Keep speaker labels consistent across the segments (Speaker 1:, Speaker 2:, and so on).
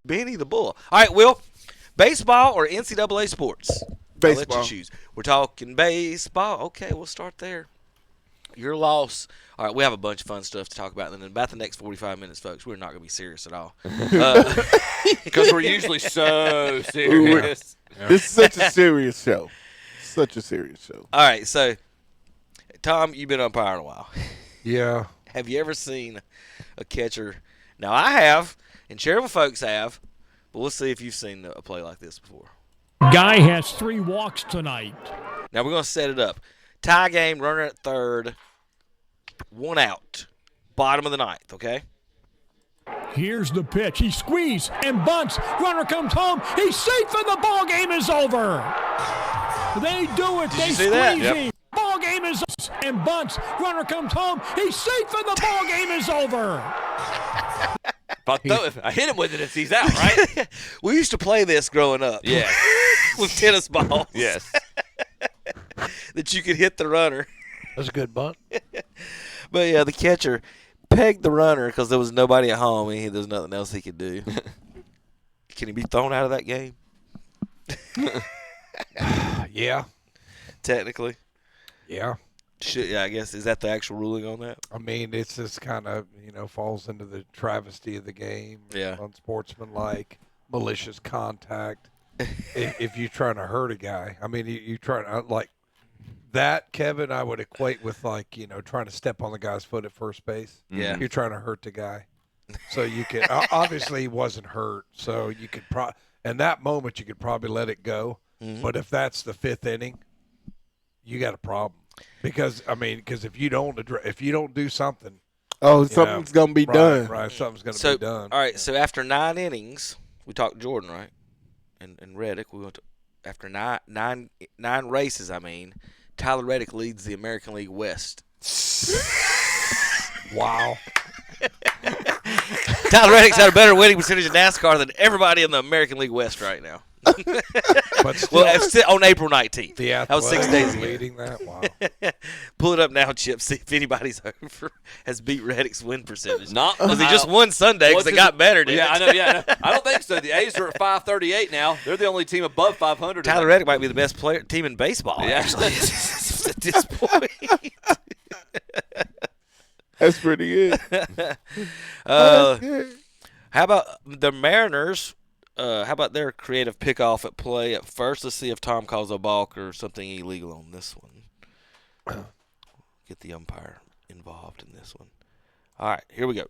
Speaker 1: Benny the Bull. All right, Will, baseball or NCAA sports?
Speaker 2: Baseball.
Speaker 1: I'll let you choose. We're talking baseball. Okay, we'll start there. Your loss. All right, we have a bunch of fun stuff to talk about, and then about the next 45 minutes, folks, we're not going to be serious at all.
Speaker 3: Because we're usually so serious.
Speaker 2: This is such a serious show. Such a serious show.
Speaker 1: All right, so, Tom, you've been umpiring a while.
Speaker 4: Yeah.
Speaker 1: Have you ever seen a catcher? Now, I have, and several folks have, but we'll see if you've seen a play like this before.
Speaker 5: Guy has 3 walks tonight.
Speaker 1: Now, we're going to set it up. Tie game, runner at third, 1 out, bottom of the ninth, okay?
Speaker 5: Here's the pitch. He squeezed and bunts. Runner comes home. He's safe and the ball game is over. They do it.
Speaker 1: Did
Speaker 5: they
Speaker 1: you see that?
Speaker 5: squeeze him. Ball game is and bunts. Runner comes home. He's safe and the ball game is over.
Speaker 3: If I hit him with it, he's out, right?
Speaker 1: We used to play this growing up.
Speaker 3: Yeah.
Speaker 1: With tennis balls.
Speaker 3: Yes.
Speaker 1: That you could hit the runner.
Speaker 4: That's a good bunt.
Speaker 1: But, yeah, the catcher pegged the runner because there was nobody at home and there was nothing else he could do. Can he be thrown out of that game?
Speaker 4: Yeah.
Speaker 1: Technically.
Speaker 4: Yeah.
Speaker 1: I guess. Is that the actual ruling on that?
Speaker 4: I mean, it's just kind of, falls into the travesty of the game.
Speaker 1: Yeah.
Speaker 4: Unsportsmanlike, malicious contact. if you're trying to hurt a guy. I mean, you trying to, like, that, Kevin, I would equate with, like, trying to step on the guy's foot at first base.
Speaker 1: Yeah.
Speaker 4: You're trying to hurt the guy. So you can, obviously he wasn't hurt. So you could in that moment, you could probably let it go.
Speaker 1: Mm-hmm.
Speaker 4: But if that's the 5th inning, you got a problem. Because if you don't do something,
Speaker 2: something's gonna be done.
Speaker 4: Right, something's gonna be done.
Speaker 1: All right, so after 9 innings, we talked Jordan, right? And Reddick, we went to, after nine races. Tyler Reddick leads the American League West.
Speaker 4: Wow.
Speaker 1: Tyler Reddick's had a better winning percentage in NASCAR than everybody in the American League West right now.
Speaker 4: But still,
Speaker 1: on April 19th.
Speaker 4: That
Speaker 1: was 6 days ago.
Speaker 4: Leading that. Wow.
Speaker 1: Pull it up now, Chip. See if anybody's has beat Reddick's win percentage.
Speaker 3: Not
Speaker 1: because he just won Sunday because it got better, didn't
Speaker 3: yeah,
Speaker 1: it?
Speaker 3: I know. Yeah, I know. I don't think so. The A's are at 538 now. They're the only team above 500.
Speaker 1: Tyler Reddick might be the best team in baseball.
Speaker 3: Yeah.
Speaker 1: Actually, at this point.
Speaker 2: That's pretty good.
Speaker 1: How about the Mariners? How about their creative pickoff at play at first? Let's see if Tom calls a balk or something illegal on this one. Get the umpire involved in this one. All right, here we go.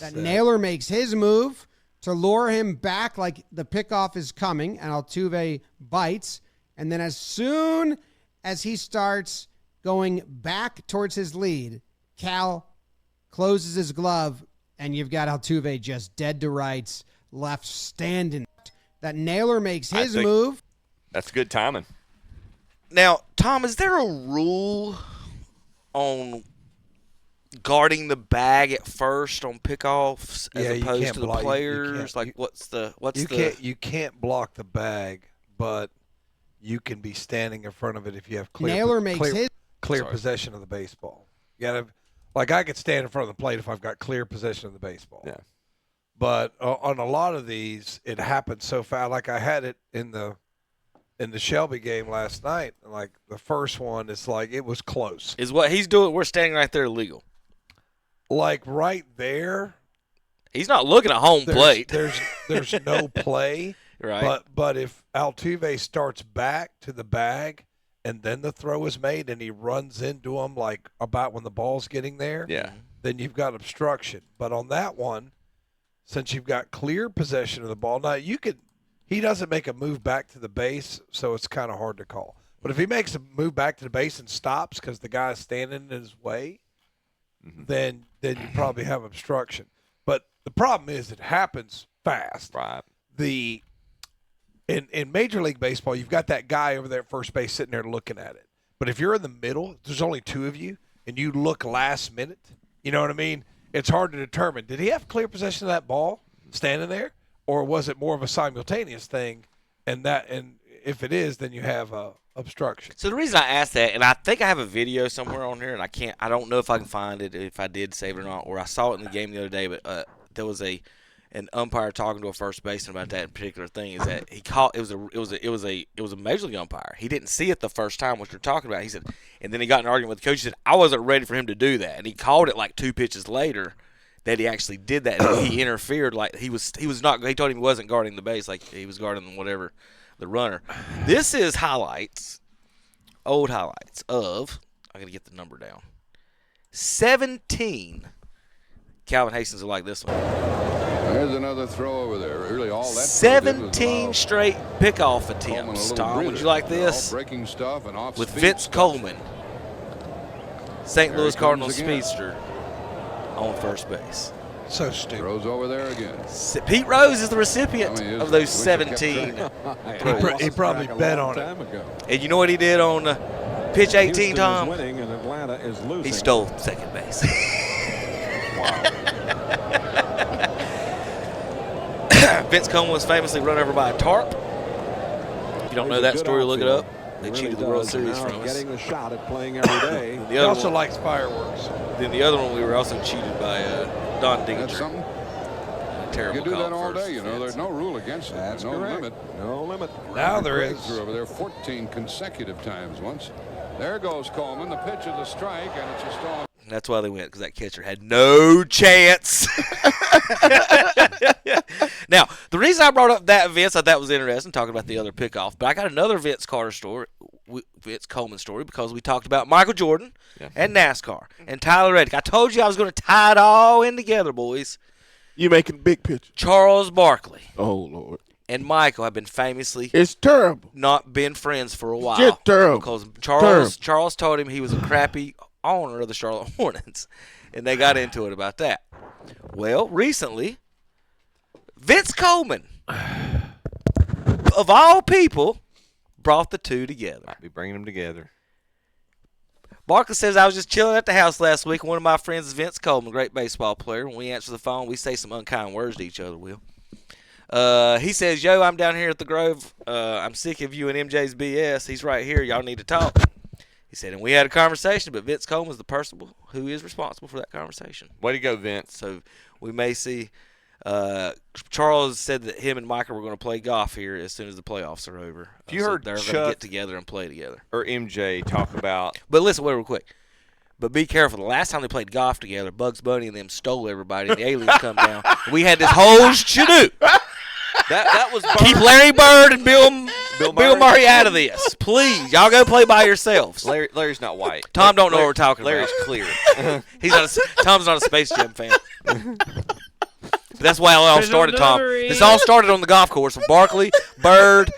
Speaker 6: That Naylor makes his move to lure him back like the pickoff is coming, and Altuve bites. And then as soon as he starts going back towards his lead, Cal closes his glove, and you've got Altuve just dead to rights, left standing. That Naylor makes his move.
Speaker 3: That's good timing.
Speaker 1: Now, Tom, is there a rule on guarding the bag at first on pickoffs as opposed to the players?
Speaker 4: You can't block the bag, but you can be standing in front of it if you have clear possession of the baseball. You gotta, like, I could stand in front of the plate if I've got clear possession of the baseball.
Speaker 3: Yeah.
Speaker 4: But on a lot of these, it happens so fast. Like I had it in the Shelby game last night. Like the first one, it's like it was close.
Speaker 1: Is what he's doing? We're standing right there illegal.
Speaker 4: Like right there.
Speaker 1: He's not looking at home plate.
Speaker 4: There's no play.
Speaker 1: Right.
Speaker 4: But if Altuve starts back to the bag and then the throw is made and he runs into him like about when the ball's getting there, then you've got obstruction. But on that one, since you've got clear possession of the ball, now he doesn't make a move back to the base, so it's kind of hard to call. But if he makes a move back to the base and stops because the guy's standing in his way, then you probably have obstruction. But the problem is it happens fast.
Speaker 3: Right.
Speaker 4: In Major League Baseball, you've got that guy over there at first base sitting there looking at it. But if you're in the middle, there's only two of you, and you look last minute, you know what I mean? It's hard to determine. Did he have clear possession of that ball standing there, or was it more of a simultaneous thing? And if it is, then you have obstruction.
Speaker 1: So the reason I asked that, and I think I have a video somewhere on here, and I don't know if I can find it, if I did save it or not, or I saw it in the game the other day, but there was a an umpire talking to a first baseman about that particular thing is that he called it was a major league umpire. He didn't see it the first time, what you're talking about. He said, and then he got in an argument with the coach. He said, I wasn't ready for him to do that, and he called it like 2 pitches later that he actually did that. And he interfered like he was not. He told him he wasn't guarding the base, like he was guarding whatever the runner. This is old highlights of. I gotta get the number down. 17. Calvin Hastings will like this one.
Speaker 7: There's another throw over there. Really, all that
Speaker 1: 17 straight pickoff attempts. Tom, would you like this?
Speaker 7: Breaking stuff and off
Speaker 1: with
Speaker 7: speed
Speaker 1: Vince
Speaker 7: stuff.
Speaker 1: Coleman, St.
Speaker 7: There
Speaker 1: Louis
Speaker 7: he
Speaker 1: Cardinals
Speaker 7: comes again.
Speaker 1: speedster, on first base.
Speaker 4: So stupid.
Speaker 7: Throws over there again.
Speaker 1: Pete Rose is the recipient
Speaker 7: I mean,
Speaker 1: of those
Speaker 7: wish I kept
Speaker 1: 17.
Speaker 7: track.
Speaker 4: He probably bet on it.
Speaker 1: And you know what he did on pitch 18,
Speaker 8: Houston
Speaker 1: Tom?
Speaker 8: is winning and Atlanta is losing.
Speaker 1: He stole second base. Vince Coleman was famously run over by a tarp. If you don't know that story, look it up. They cheated the World Series from us.
Speaker 8: Getting a shot at playing every day.
Speaker 1: The
Speaker 4: He
Speaker 1: other
Speaker 4: also
Speaker 1: one,
Speaker 4: likes fireworks.
Speaker 1: then the other one, we were also cheated by Don
Speaker 7: That's
Speaker 1: Dinger.
Speaker 7: something.
Speaker 1: A terrible
Speaker 7: You do
Speaker 1: call
Speaker 7: that all
Speaker 1: first
Speaker 7: day, you know. There's no rule against it.
Speaker 8: That's
Speaker 7: no
Speaker 8: correct.
Speaker 7: limit.
Speaker 8: No limit.
Speaker 4: Now there
Speaker 7: Craig
Speaker 4: is.
Speaker 7: threw over there 14 consecutive times once. There goes Coleman. The pitch is a strike, and it's a strong.
Speaker 1: That's why they went, because that catcher had no chance. Now, the reason I brought up that Vince, I thought was interesting, talking about the other pickoff, but I got another Vince Coleman story, because we talked about Michael Jordan and NASCAR and Tyler Reddick. I told you I was going to tie it all in together, boys.
Speaker 2: You making big picture.
Speaker 1: Charles Barkley
Speaker 2: Oh, Lord.
Speaker 1: and Michael have been famously
Speaker 2: It's terrible.
Speaker 1: not been friends for a while.
Speaker 2: Just terrible.
Speaker 1: Because
Speaker 2: Terrible.
Speaker 1: Charles told him he was a crappy owner of the Charlotte Hornets, and they got into it about that. Well, recently, Vince Coleman, of all people, brought the two together.
Speaker 3: Might be bringing them together.
Speaker 1: Barkley says, I was just chilling at the house last week. One of my friends is Vince Coleman, great baseball player. When we answer the phone, we say some unkind words to each other, Will. He says, yo, I'm down here at the Grove. I'm sick of you and MJ's BS. He's right here. Y'all need to talk. He said, and we had a conversation, but Vince Coleman is the person who is responsible for that conversation.
Speaker 3: Way to go, Vince.
Speaker 1: So we may see. Charles said that him and Michael were going to play golf here as soon as the playoffs are over.
Speaker 3: If you
Speaker 1: So
Speaker 3: heard
Speaker 1: they're going to
Speaker 3: Chuck-
Speaker 1: get together and play together.
Speaker 3: Or MJ talk about
Speaker 1: But listen, wait real quick. But be careful. The last time they played golf together, Bugs Bunny and them stole everybody, and the aliens come down. We had this whole shadoo.
Speaker 3: that was
Speaker 1: Keep Larry Bird and Bill Murray out of this, please. Y'all go play by yourselves.
Speaker 3: Larry's not white.
Speaker 1: Tom don't know what we're talking
Speaker 3: Larry's
Speaker 1: about.
Speaker 3: clear.
Speaker 1: Tom's not a Space Jam fan. That's why it all started, Tom. This all started on the golf course with Barkley, Bird,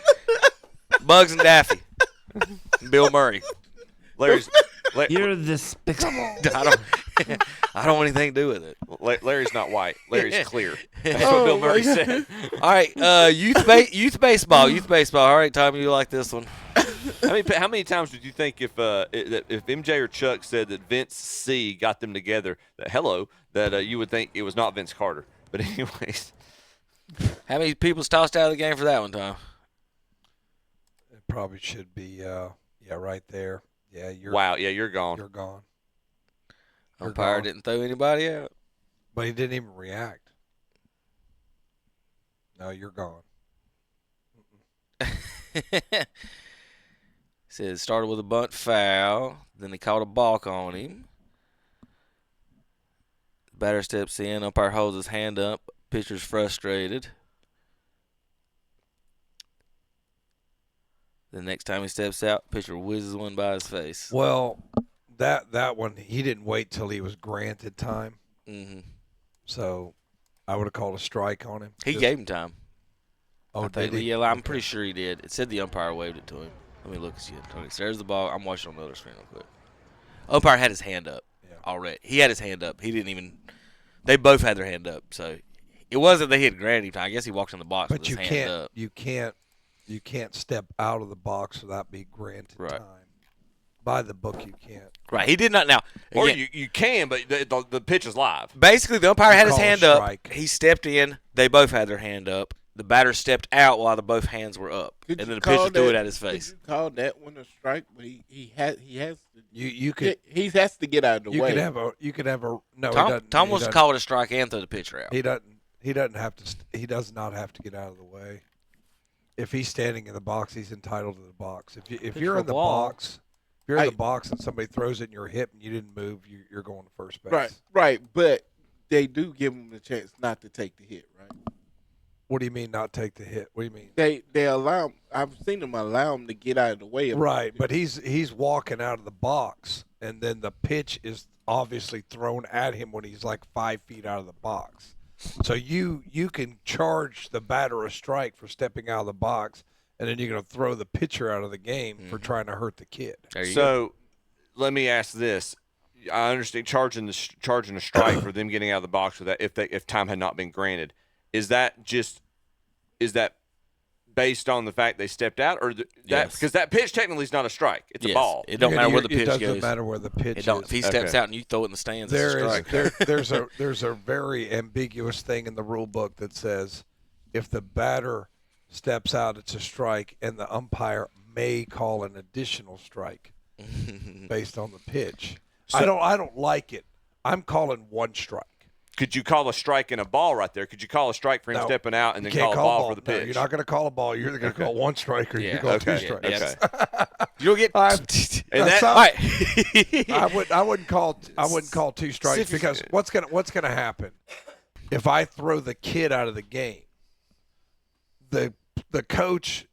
Speaker 1: Bugs, and Daffy, and Bill Murray.
Speaker 9: You're despicable.
Speaker 1: I don't want anything to do with it.
Speaker 3: Larry's not white. Larry's clear. That's what Bill Murray said.
Speaker 1: All right, youth baseball. All right, Tom, you like this one?
Speaker 3: How many times would you think if MJ or Chuck said that Vince C got them together, that you would think it was not Vince Carter? But anyways,
Speaker 1: How many people's tossed out of the game for that one, Tom?
Speaker 4: It probably should be, right there. Yeah, you're
Speaker 3: you're gone.
Speaker 4: You're gone.
Speaker 1: Umpire didn't throw anybody out.
Speaker 4: But he didn't even react. No, you're gone.
Speaker 1: Said it started with a bunt foul. Then they called a balk on him. Batter steps in. Umpire holds his hand up. Pitcher's frustrated. The next time he steps out, pitcher whizzes one by his face.
Speaker 4: Well, that one, he didn't wait till he was granted time.
Speaker 1: Mm-hmm.
Speaker 4: So I would have called a strike on him.
Speaker 1: He gave him time.
Speaker 4: Oh, did he?
Speaker 1: Yeah, I'm pretty sure he did. It said the umpire waved it to him. Let me look again. Okay, so there's the ball. I'm watching on the other screen real quick. Umpire had his hand up already. He had his hand up. He didn't even – they both had their hand up. So it wasn't that he had granted him time. I guess he walked in the box with his hand up.
Speaker 4: You can't step out of the box without being granted
Speaker 1: Right.
Speaker 4: time. By the book, you can't.
Speaker 1: Right. He did not – now,
Speaker 3: Or
Speaker 1: again,
Speaker 3: you can, but the pitch is live.
Speaker 1: basically the umpire had his
Speaker 4: call a
Speaker 1: hand up.
Speaker 4: strike.
Speaker 1: He stepped in. They both had their hand up. The batter stepped out while both hands were up.
Speaker 2: Did
Speaker 1: And
Speaker 2: you
Speaker 1: then the
Speaker 2: call
Speaker 1: pitcher threw
Speaker 2: that-
Speaker 1: it at his
Speaker 2: Did
Speaker 1: face.
Speaker 2: you call that one a strike? But he has to.
Speaker 4: You could
Speaker 2: He has to get out of the
Speaker 4: you
Speaker 2: way.
Speaker 4: could have a no. he
Speaker 1: Tom
Speaker 4: doesn't,
Speaker 1: wants
Speaker 4: he
Speaker 1: to
Speaker 4: doesn't-
Speaker 1: call it a strike and throw the pitcher out.
Speaker 4: He He doesn't have to. He does not have to get out of the way. If he's standing in the box, he's entitled to the box. If you're in the box, if you're in the box and somebody throws it in your hip and you didn't move, you're going to first base.
Speaker 2: Right. But they do give him the chance not to take the hit, right?
Speaker 4: What do you mean not take the hit? What do you mean?
Speaker 2: They allow him. I've seen them allow him to get out of the way.
Speaker 4: Right, but he's walking out of the box, and then the pitch is obviously thrown at him when he's like 5 feet out of the box. So you can charge the batter a strike for stepping out of the box, and then you're going to throw the pitcher out of the game for trying to hurt the kid.
Speaker 3: So let me ask this. I understand charging a strike for them getting out of the box with that if time had not been granted. Is that based on the fact they stepped out, or because that pitch technically is not a strike, it's a ball.
Speaker 1: It don't matter where the pitch goes.
Speaker 4: It doesn't matter where the pitch is.
Speaker 1: If he steps out and you throw it in the stands, it's a strike.
Speaker 4: There's a very ambiguous thing in the rule book that says if the batter steps out, it's a strike, and the umpire may call an additional strike based on the pitch.
Speaker 3: So,
Speaker 4: I don't like it. I'm calling one strike.
Speaker 3: Could you call a strike and a ball right there? Could you call a strike for him stepping out and then call a ball for the pitch?
Speaker 4: No, you're not going to call a ball. You're either going to call one strike or you're going to call two strikes.
Speaker 3: Okay.
Speaker 1: You'll get.
Speaker 4: I wouldn't call two strikes because what's gonna happen if I throw the kid out of the game? The coach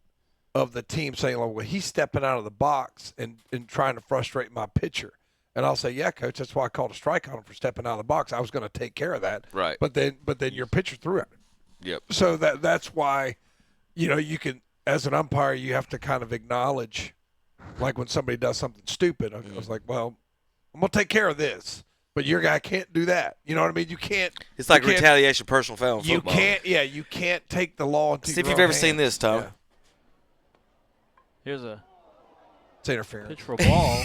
Speaker 4: of the team saying, "Well, he's stepping out of the box and trying to frustrate my pitcher." And I'll say, yeah, coach, that's why I called a strike on him for stepping out of the box. I was going to take care of that.
Speaker 1: Right.
Speaker 4: But then your pitcher threw at him.
Speaker 1: Yep.
Speaker 4: So that's why, you can, as an umpire, you have to kind of acknowledge, like when somebody does something stupid, I was like, well, I'm going to take care of this. But your guy can't do that. You know what I mean? You can't.
Speaker 1: It's like retaliation, personal foul in football.
Speaker 4: You can't take the law into
Speaker 1: See if you've ever seen this, Tom.
Speaker 4: Yeah.
Speaker 9: Here's a
Speaker 4: interference.
Speaker 9: Pitch for a ball.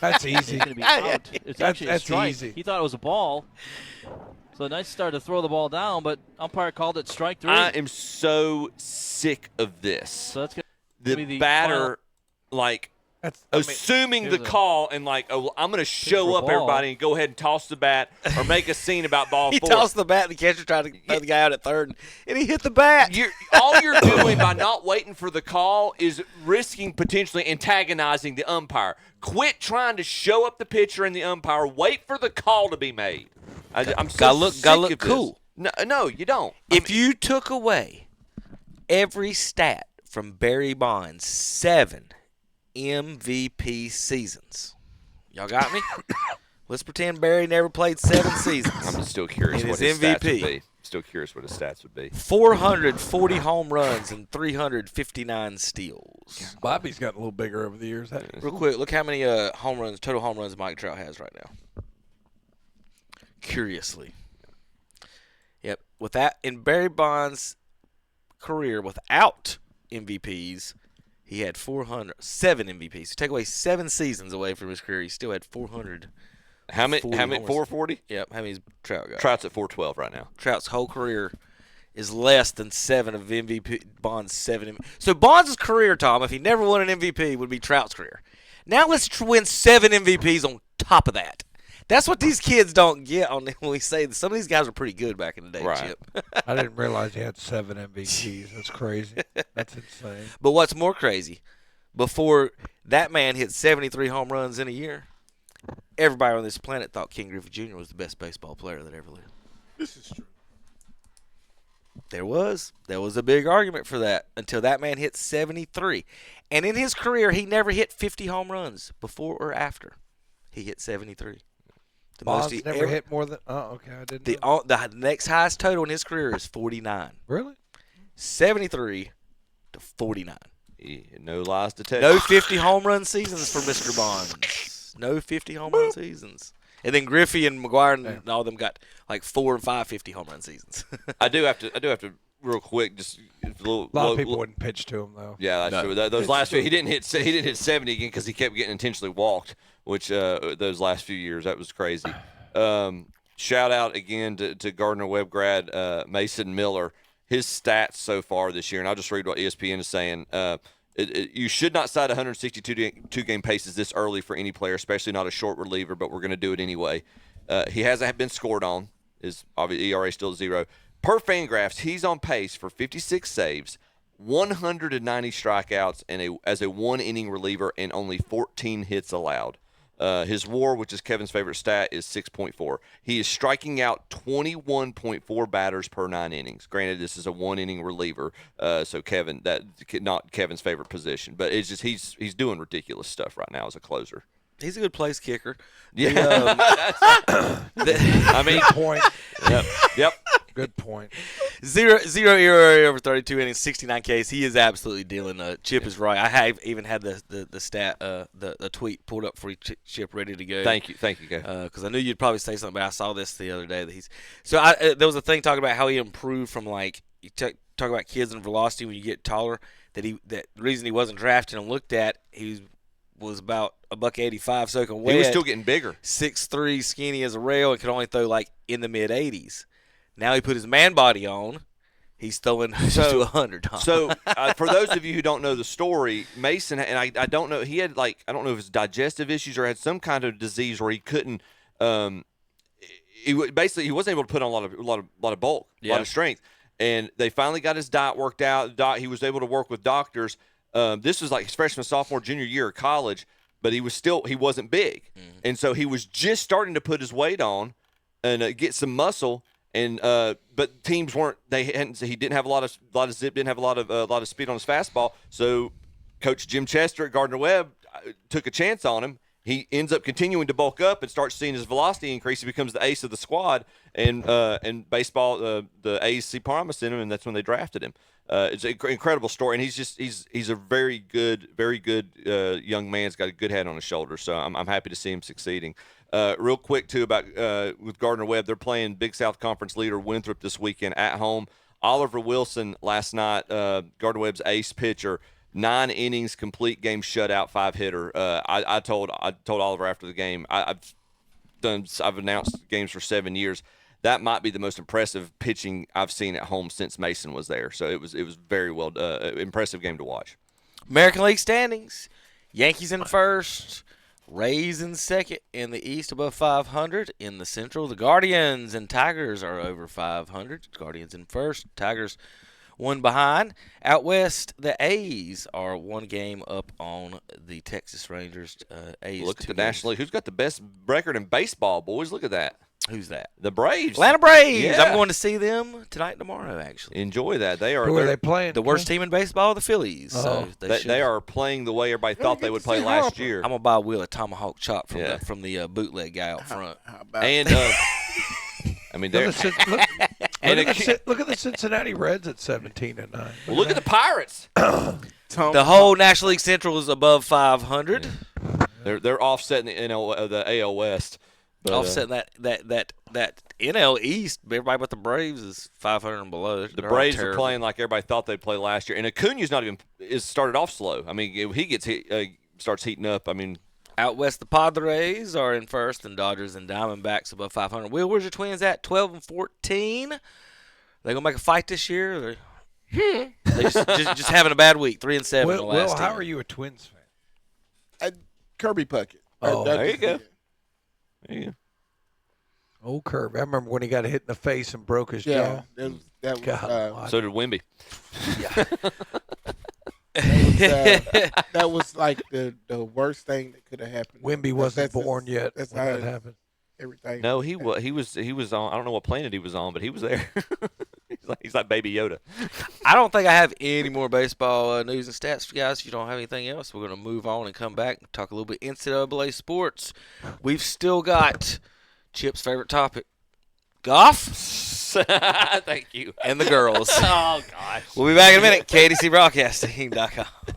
Speaker 4: That's easy.
Speaker 9: It's going to be out. It's actually a strike.
Speaker 4: Easy.
Speaker 9: He thought it was a ball. So nice start to throw the ball down, but umpire called it strike 3.
Speaker 3: I am so sick of this.
Speaker 9: So that's going
Speaker 3: to be the batter, assuming the call and I'm going to show up everybody and go ahead and toss the bat or make a scene about ball 4.
Speaker 1: He tossed the bat and the catcher tried to throw the guy out at third, and he hit the bat.
Speaker 3: All you're doing by not waiting for the call is risking potentially antagonizing the umpire. Quit trying to show up the pitcher and the umpire. Wait for the call to be made. I'm so sick of this.
Speaker 1: Cool.
Speaker 3: No, you don't.
Speaker 1: If you took away every stat from Barry Bonds' 7 MVP seasons, y'all got me? Let's pretend Barry never played 7 seasons.
Speaker 3: I'm still curious what his stats would be. Still curious what his stats would be.
Speaker 1: 440 home runs and 359 steals.
Speaker 4: Bobby's gotten a little bigger over the years.
Speaker 1: Real quick, look how many total home runs Mike Trout has right now. Curiously. Yep. With that, in Barry Bonds' career without MVPs, he had 407 MVPs. So take away 7 seasons away from his career, he still had 400.
Speaker 3: How many? 440?
Speaker 1: Yep. How many's Trout got?
Speaker 3: Trout's at 412 right now.
Speaker 1: Trout's whole career is less than 7 of MVP. Bonds' 7. So Bonds' career, Tom, if he never won an MVP, would be Trout's career. Now let's win 7 MVPs on top of that. That's what these kids don't get when we say that some of these guys were pretty good back in the day,
Speaker 3: right.
Speaker 1: Chip.
Speaker 4: I didn't realize he had 7 MVPs. That's crazy. That's insane.
Speaker 1: But what's more crazy, before that man hit 73 home runs in a year, everybody on this planet thought King Griffey Jr. was the best baseball player that ever lived.
Speaker 2: This is true.
Speaker 1: There was a big argument for that until that man hit 73. And in his career, he never hit 50 home runs before or after he hit 73. The
Speaker 4: Bonds never hit more than. Oh, okay, I didn't.
Speaker 1: The next highest total in his career is 49.
Speaker 4: Really?
Speaker 1: 73 to 49.
Speaker 3: No lies to tell.
Speaker 1: No 50 home run seasons for Mr. Bonds. No 50 home run seasons. And then Griffey and McGuire and all them got like 4 and 5 50 home run seasons.
Speaker 3: I do have to real quick just a
Speaker 4: lot of people wouldn't pitch to him though.
Speaker 3: Yeah, that's true. Those last few, he didn't hit 70 again because he kept getting intentionally walked. Which those last few years, that was crazy. Shout out again to Gardner Webb grad Mason Miller. His stats so far this year, and I'll just read what ESPN is saying. You should not cite 162 game paces this early for any player, especially not a short reliever, but we're going to do it anyway. He hasn't been scored on. His obviously ERA still 0. Per Fangraphs, he's on pace for 56 saves, 190 strikeouts, and as a one-inning reliever and only 14 hits allowed. His WAR, which is Kevin's favorite stat, is 6.4. He is striking out 21.4 batters per 9 innings. Granted, this is a one-inning reliever, so Kevin, that not Kevin's favorite position, but it's just he's doing ridiculous stuff right now as a closer.
Speaker 1: He's a good place kicker.
Speaker 3: Yeah, I mean,
Speaker 4: Good point.
Speaker 3: Yep.
Speaker 4: Good point.
Speaker 1: Zero ERA over 32 innings, 69 Ks. He is absolutely dealing. Chip is right. I have even had the stat, the tweet pulled up for you, Chip, ready to go.
Speaker 3: Thank you, Go.
Speaker 1: Because I knew you'd probably say something, but I saw this the other day that he's. So there was a thing talking about how he improved from like you talk about kids and velocity when you get taller. That the reason he wasn't drafted and looked at was about $185 soaking wet.
Speaker 3: He was still getting bigger.
Speaker 1: 6'3", skinny as a rail, and could only throw like in the mid-80s. Now he put his man body on. He's throwing to 100.
Speaker 3: So for those of you who don't know the story, Mason, and I don't know, he had I don't know if it's digestive issues or had some kind of disease where he couldn't. He wasn't able to put on a lot of bulk, a lot of strength, and they finally got his diet worked out. He was able to work with doctors. This was like his freshman, sophomore, junior year of college, but he wasn't big, and so he was just starting to put his weight on and get some muscle. And but teams weren't. He didn't have a lot of zip. Didn't have a lot of speed on his fastball. So Coach Jim Chester at Gardner Webb took a chance on him. He ends up continuing to bulk up and starts seeing his velocity increase. He becomes the ace of the squad. And baseball, the A's see promise in him, and that's when they drafted him. It's an incredible story, and he's a very good young man. He's got a good head on his shoulders. So I'm happy to see him succeeding. Real quick, too, about with Gardner Webb, they're playing Big South Conference leader Winthrop this weekend at home. Oliver Wilson last night, Gardner Webb's ace pitcher, 9 innings, complete game shutout, 5-hitter. I told Oliver after the game, I've announced games for 7 years. That might be the most impressive pitching I've seen at home since Mason was there. So it was very well impressive game to watch.
Speaker 1: American League standings: Yankees in first. Rays in second. In the East, above 500. In the Central, the Guardians and Tigers are over 500. Guardians in first. Tigers one behind. Out West, the A's are 1 game up on the Texas Rangers. A's.
Speaker 3: Look at the National League. Who's got the best record in baseball, boys? Look at that.
Speaker 1: Who's that?
Speaker 3: The Braves.
Speaker 1: Atlanta Braves.
Speaker 3: Yeah.
Speaker 1: I'm going to see them tonight and tomorrow, actually.
Speaker 3: Enjoy that.
Speaker 4: Who are they playing?
Speaker 1: The worst team in baseball, the Phillies.
Speaker 4: Oh.
Speaker 1: So
Speaker 3: they are playing the way everybody thought they would play last year.
Speaker 1: I'm going to buy a wheel of tomahawk chop from the bootleg guy out front.
Speaker 3: And I mean, look
Speaker 4: at the Cincinnati Reds at 17-9.
Speaker 3: Well, look at the Pirates.
Speaker 1: The whole National League Central is above 500.
Speaker 3: They're offsetting the AL West. But,
Speaker 1: offsetting that NL East, everybody but the Braves is 500 and below.
Speaker 3: The Braves are playing like everybody thought they'd play last year, and Acuna's started off slow. I mean, he gets starts heating up. I mean,
Speaker 1: out west, the Padres are in first, and Dodgers and Diamondbacks above 500. Will, where's your Twins at? 12 and 14. They gonna make a fight this year? They just having a bad week. 3 and 7.
Speaker 4: Will, how are you a Twins fan?
Speaker 2: Kirby Puckett.
Speaker 4: Oh,
Speaker 3: there you go. Yeah.
Speaker 4: Old Kirby. I remember when he got hit in the face and broke his jaw.
Speaker 2: That was,
Speaker 3: so did Wemby.
Speaker 2: that was like the worst thing that could have happened.
Speaker 4: Wemby wasn't born yet when that happened.
Speaker 2: Everything.
Speaker 3: No, he was on. I don't know what planet he was on, but he was there. he's like Baby Yoda.
Speaker 1: I don't think I have any more baseball news and stats, guys. If you don't have anything else, we're going to move on and come back and talk a little bit NCAA sports. We've still got Chip's favorite topic, golf.
Speaker 3: Thank you.
Speaker 1: And the girls.
Speaker 3: Oh, gosh.
Speaker 1: We'll be back in a minute. KDCBroadcasting.com.